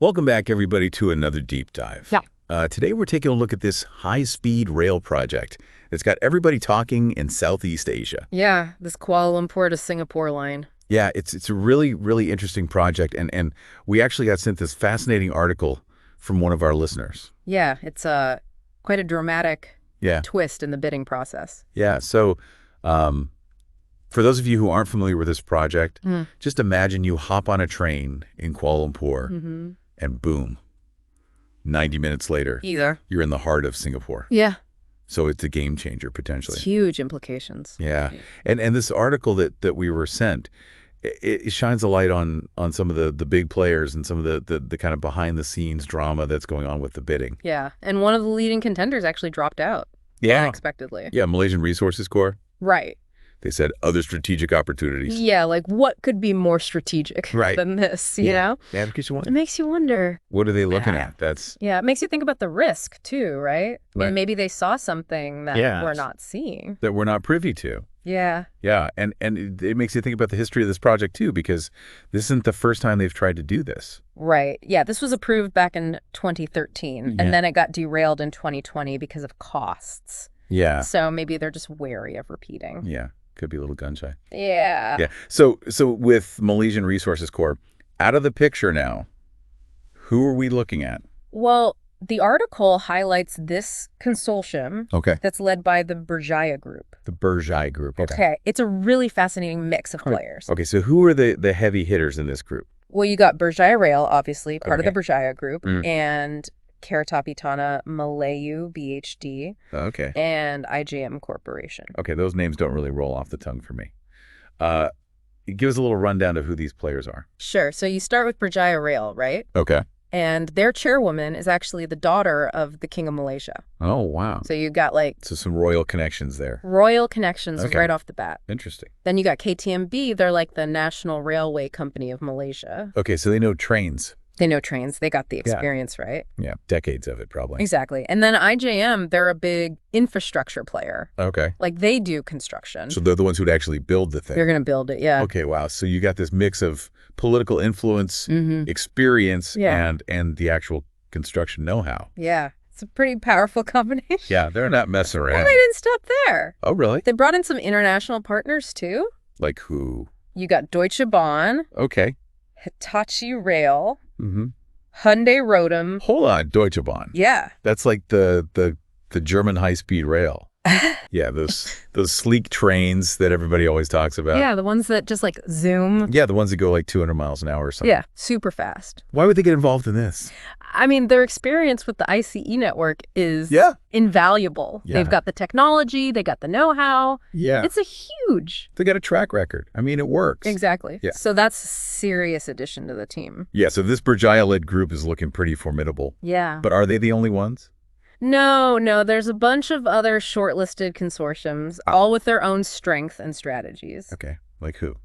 Welcome back, everybody, to another deep dive. Today we're taking a look at this high-speed rail project that's got everybody talking in Southeast Asia. Yeah, this Kuala Lumpur to Singapore line. Yeah, it's a really, really interesting project, and we actually got sent this fascinating article from one of our listeners. Yeah, it's quite a dramatic twist in the bidding process. Yeah, so for those of you who aren't familiar with this project, just imagine you hop on a train in Kuala Lumpur, and boom, 90 minutes later, you're in the heart of Singapore. Yeah. So it's a game changer, potentially. It's huge implications. Yeah. And this article that we were sent, it shines a light on some of the big players and some of the kind of behind-the-scenes drama that's going on with the bidding. Yeah. And one of the leading contenders actually dropped out. Yeah. Unexpectedly. Yeah, Malaysian Resources Corp. Right. They said other strategic opportunities. Yeah, like what could be more strategic than this, you know? Yeah, it makes you wonder. What are they looking at? Yeah, it makes you think about the risk too, right? And maybe they saw something that we're not seeing. That we're not privy to. Yeah. Yeah, and it makes you think about the history of this project too, because this isn't the first time they've tried to do this. Right. Yeah, this was approved back in 2013, and then it got derailed in 2020 because of costs. Yeah. So maybe they're just wary of repeating. Yeah. Could be a little gun shy. Yeah. Yeah. So with Malaysian Resources Corp, out of the picture now, who are we looking at? Well, the article highlights this consortium that's led by the Berjaya Group. The Berjaya Group. Okay. It's a really fascinating mix of players. Okay. So who are the heavy hitters in this group? Well, you got Berjaya Rail, obviously, part of the Berjaya Group, and Keratapitana Malayu BHD, and IJM Corporation. Okay, those names don't really roll off the tongue for me. Give us a little rundown of who these players are. Sure. So you start with Berjaya Rail, right? Okay. And their chairwoman is actually the daughter of the King of Malaysia. Oh, wow. So you got So some royal connections there. Royal connections right off the bat. Interesting. Then you got KTMB. They're like the National Railway Company of Malaysia. Okay, so they know trains. They know trains. They got the experience, right? Yeah, decades of it probably. Exactly. And then IJM, they're a big infrastructure player. Okay. Like they do construction. So they're the ones who'd actually build the thing. They're going to build it, yeah. Okay, wow. So you got this mix of political influence, experience, and the actual construction know-how. Yeah. It's a pretty powerful combination. Yeah, they're not messing around. And they didn't stop there. Oh, really? They brought in some international partners, too. Like who? You got Deutsche Bahn. Okay. Hitachi Rail. Hyundai Rotem. Hold on, Deutsche Bahn. Yeah. That's like the German high-speed rail. Yeah, those sleek trains that everybody always talks about. Yeah, the ones that just like zoom. Yeah, the ones that go like 200 miles an hour or something. Yeah, super fast. Why would they get involved in this? I mean, their experience with the ICE network is invaluable. Yeah. They've got the technology, they got the know-how. Yeah. It's a huge. They got a track record. I mean, it works. Exactly. Yeah. So that's a serious addition to the team. Yeah, so this Berjaya-led group is looking pretty formidable. Yeah. But are they the only ones? No, there's a bunch of other shortlisted consortiums, all with their own strength and strategies. Okay, like who?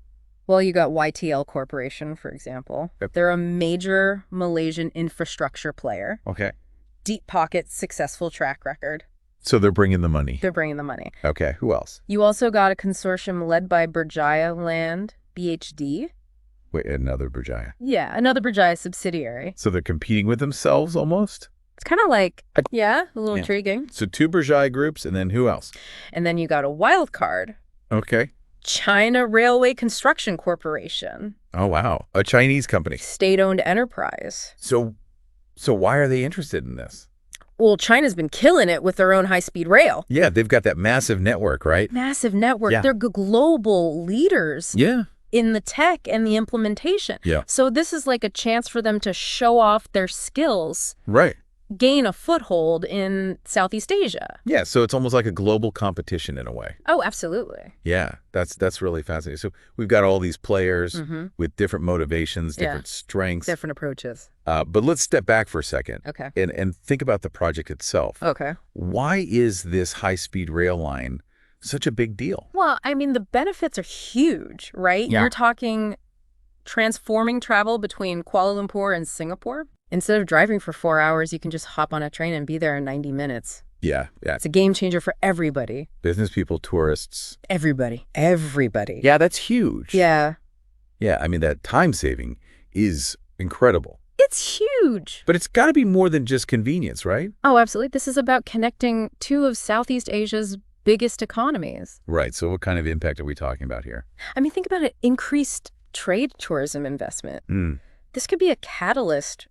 Well, you got YTL Corporation, for example. They're a major Malaysian infrastructure player. Okay. Deep pockets, successful track record. So they're bringing the money. They're bringing the money. Okay, who else? You also got a consortium led by Berjaya Land, BHD. Wait, another Berjaya? Yeah, another Berjaya subsidiary. So they're competing with themselves almost? It's kind of like, a little intriguing. So two Berjaya groups, and then who else? And then you got a wild card. Okay. China Railway Construction Corporation. Oh, wow. A Chinese company. State-owned enterprise. So why are they interested in this? Well, China's been killing it with their own high-speed rail. Yeah, they've got that massive network, right? Massive network. Yeah. They're global leaders. Yeah. In the tech and the implementation. Yeah. So this is like a chance for them to show off their skills. Right. Gain a foothold in Southeast Asia. Yeah, so it's almost like a global competition in a way. Oh, absolutely. Yeah, that's really fascinating. So we've got all these players with different motivations, different strengths. Different approaches. But let's step back for a second. Okay. And think about the project itself. Okay. Why is this high-speed rail line such a big deal? Well, I mean, the benefits are huge, right? Yeah. You're talking transforming travel between Kuala Lumpur and Singapore. Instead of driving for 4 hours, you can just hop on a train and be there in 90 minutes. Yeah. It's a game changer for everybody. Business people, tourists. Everybody. Yeah, that's huge. Yeah. Yeah, I mean, that time saving is incredible. It's huge. But it's got to be more than just convenience, right? Oh, absolutely. This is about connecting two of Southeast Asia's biggest economies. Right. So what kind of impact are we talking about here? I mean, think about it. Increased trade tourism investment. This could be a catalyst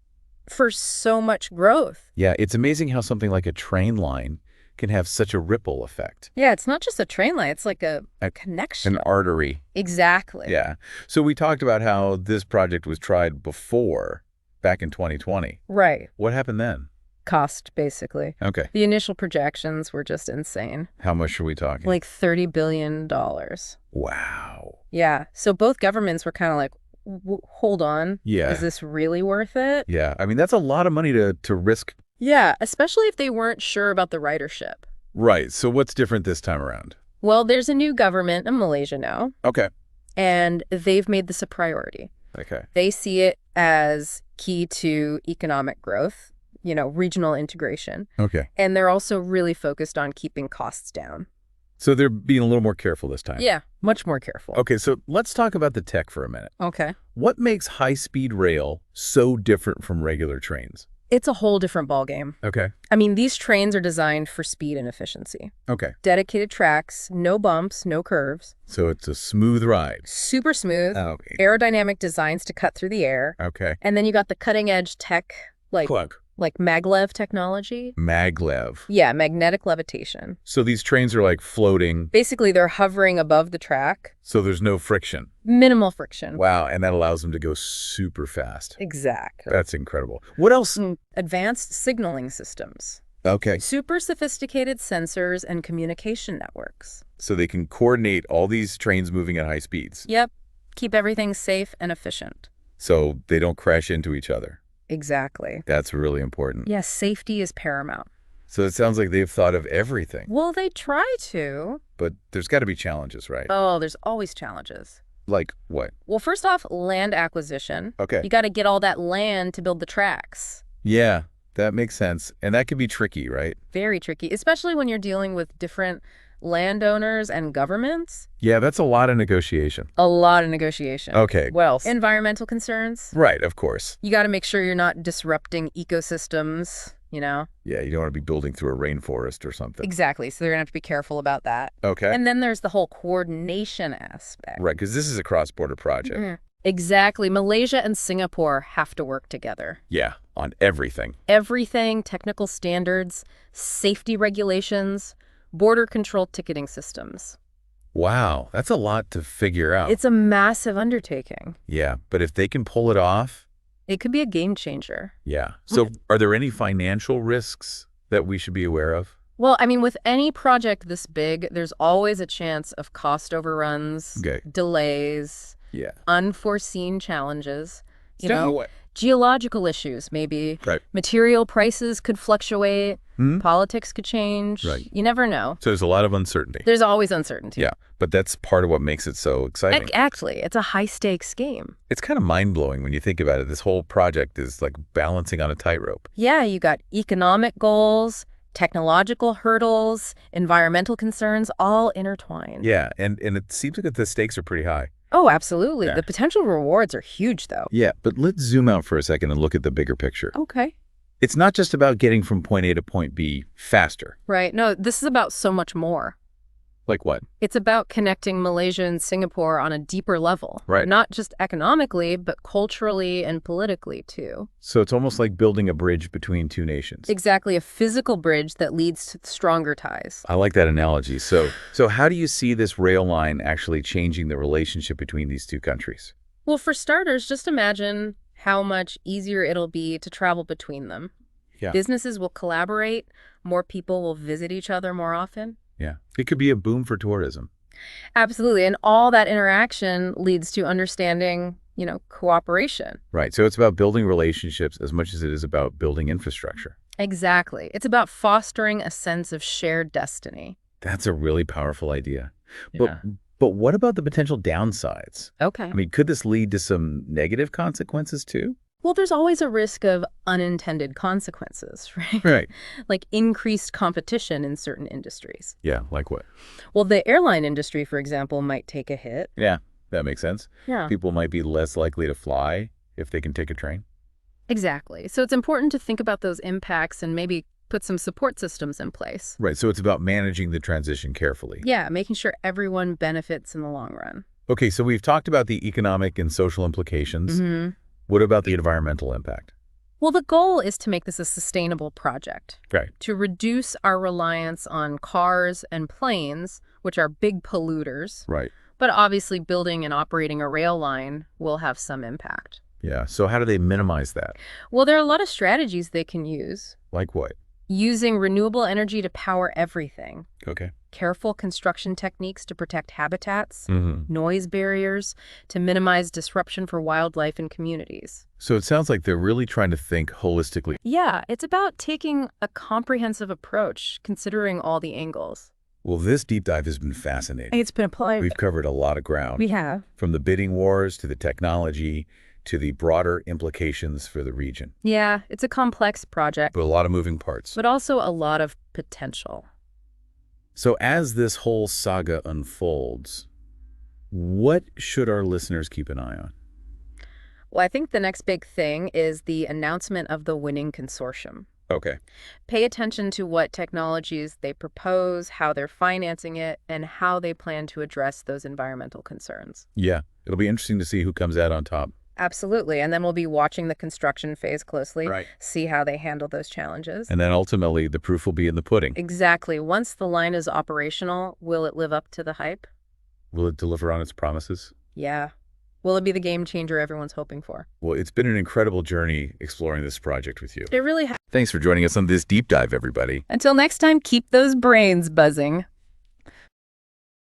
for so much growth. Yeah, it's amazing how something like a train line can have such a ripple effect. Yeah, it's not just a train line. It's like a connection. An artery. Exactly. Yeah. So we talked about how this project was tried before, back in 2020. Right. What happened then? Cost, basically. Okay. The initial projections were just insane. How much are we talking? Like $30 billion. Wow. Yeah. So both governments were kind of like, hold on. Yeah. Is this really worth it? Yeah. I mean, that's a lot of money to risk. Yeah, especially if they weren't sure about the ridership. Right. So what's different this time around? Well, there's a new government in Malaysia now. Okay. And they've made this a priority. Okay. They see it as key to economic growth, regional integration. Okay. And they're also really focused on keeping costs down. So they're being a little more careful this time. Yeah, much more careful. Okay, so let's talk about the tech for a minute. Okay. What makes high-speed rail so different from regular trains? It's a whole different ballgame. Okay. I mean, these trains are designed for speed and efficiency. Okay. Dedicated tracks, no bumps, no curves. So it's a smooth ride. Super smooth. Okay. Aerodynamic designs to cut through the air. Okay. And then you got the cutting-edge tech, like maglev technology. Maglev. Yeah, magnetic levitation. So these trains are like floating. Basically, they're hovering above the track. So there's no friction. Minimal friction. Wow, and that allows them to go super fast. Exactly. That's incredible. What else? Advanced signaling systems. Okay. Super sophisticated sensors and communication networks. So they can coordinate all these trains moving at high speeds. Yep. Keep everything safe and efficient. So they don't crash into each other. Exactly. That's really important. Yes, safety is paramount. So it sounds like they've thought of everything. Well, they try to. But there's got to be challenges, right? Oh, there's always challenges. Like what? Well, first off, land acquisition. Okay. You got to get all that land to build the tracks. Yeah, that makes sense. And that can be tricky, right? Very tricky, especially when you're dealing with different landowners and governments. Yeah, that's a lot of negotiation. A lot of negotiation. Okay. Well, environmental concerns. Right, of course. You got to make sure you're not disrupting ecosystems, Yeah, you don't want to be building through a rainforest or something. Exactly. So they're going to have to be careful about that. Okay. And then there's the whole coordination aspect. Right, because this is a cross-border project. Exactly. Malaysia and Singapore have to work together. Yeah, on everything. Everything, technical standards, safety regulations, border control ticketing systems. Wow, that's a lot to figure out. It's a massive undertaking. Yeah, but if they can pull it off... It could be a game changer. Yeah. So are there any financial risks that we should be aware of? Well, I mean, with any project this big, there's always a chance of cost overruns, delays, unforeseen challenges. You know, geological issues, maybe. Right. Material prices could fluctuate. Politics could change. Right. You never know. So there's a lot of uncertainty. There's always uncertainty. Yeah, but that's part of what makes it so exciting. Actually, it's a high-stakes game. It's kind of mind-blowing when you think about it. This whole project is like balancing on a tightrope. Yeah, you got economic goals, technological hurdles, environmental concerns, all intertwined. Yeah, and it seems like the stakes are pretty high. Oh, absolutely. Yeah. The potential rewards are huge, though. Yeah, but let's zoom out for a second and look at the bigger picture. Okay. It's not just about getting from point A to point B faster. Right. No, this is about so much more. Like what? It's about connecting Malaysia and Singapore on a deeper level. Right. Not just economically, but culturally and politically, too. So it's almost like building a bridge between two nations. Exactly. A physical bridge that leads to stronger ties. I like that analogy. So how do you see this rail line actually changing the relationship between these two countries? Well, for starters, just imagine how much easier it'll be to travel between them. Yeah. Businesses will collaborate. More people will visit each other more often. Yeah. It could be a boom for tourism. Absolutely. And all that interaction leads to understanding, cooperation. Right. So it's about building relationships as much as it is about building infrastructure. Exactly. It's about fostering a sense of shared destiny. That's a really powerful idea. Yeah. But what about the potential downsides? Okay. I mean, could this lead to some negative consequences too? Well, there's always a risk of unintended consequences, right? Right. Like increased competition in certain industries. Yeah, like what? Well, the airline industry, for example, might take a hit. Yeah, that makes sense. Yeah. People might be less likely to fly if they can take a train. Exactly. So it's important to think about those impacts and maybe put some support systems in place. Right, so it's about managing the transition carefully. Yeah, making sure everyone benefits in the long run. Okay, so we've talked about the economic and social implications. What about the environmental impact? Well, the goal is to make this a sustainable project. Right. To reduce our reliance on cars and planes, which are big polluters. Right. But obviously building and operating a rail line will have some impact. Yeah, so how do they minimize that? Well, there are a lot of strategies they can use. Like what? Using renewable energy to power everything. Okay. Careful construction techniques to protect habitats, noise barriers, to minimize disruption for wildlife and communities. So it sounds like they're really trying to think holistically. Yeah, it's about taking a comprehensive approach, considering all the angles. Well, this deep dive has been fascinating. It's been a pleasure. We've covered a lot of ground. We have. From the bidding wars to the technology to the broader implications for the region. Yeah, it's a complex project. But a lot of moving parts. But also a lot of potential. So as this whole saga unfolds, what should our listeners keep an eye on? Well, I think the next big thing is the announcement of the winning consortium. Okay. Pay attention to what technologies they propose, how they're financing it, and how they plan to address those environmental concerns. Yeah, it'll be interesting to see who comes out on top. Absolutely. And then we'll be watching the construction phase closely, right. See how they handle those challenges. And then ultimately, the proof will be in the pudding. Exactly. Once the line is operational, will it live up to the hype? Will it deliver on its promises? Yeah. Will it be the game changer everyone's hoping for? Well, it's been an incredible journey exploring this project with you. It really has. Thanks for joining us on this deep dive, everybody. Until next time, keep those brains buzzing.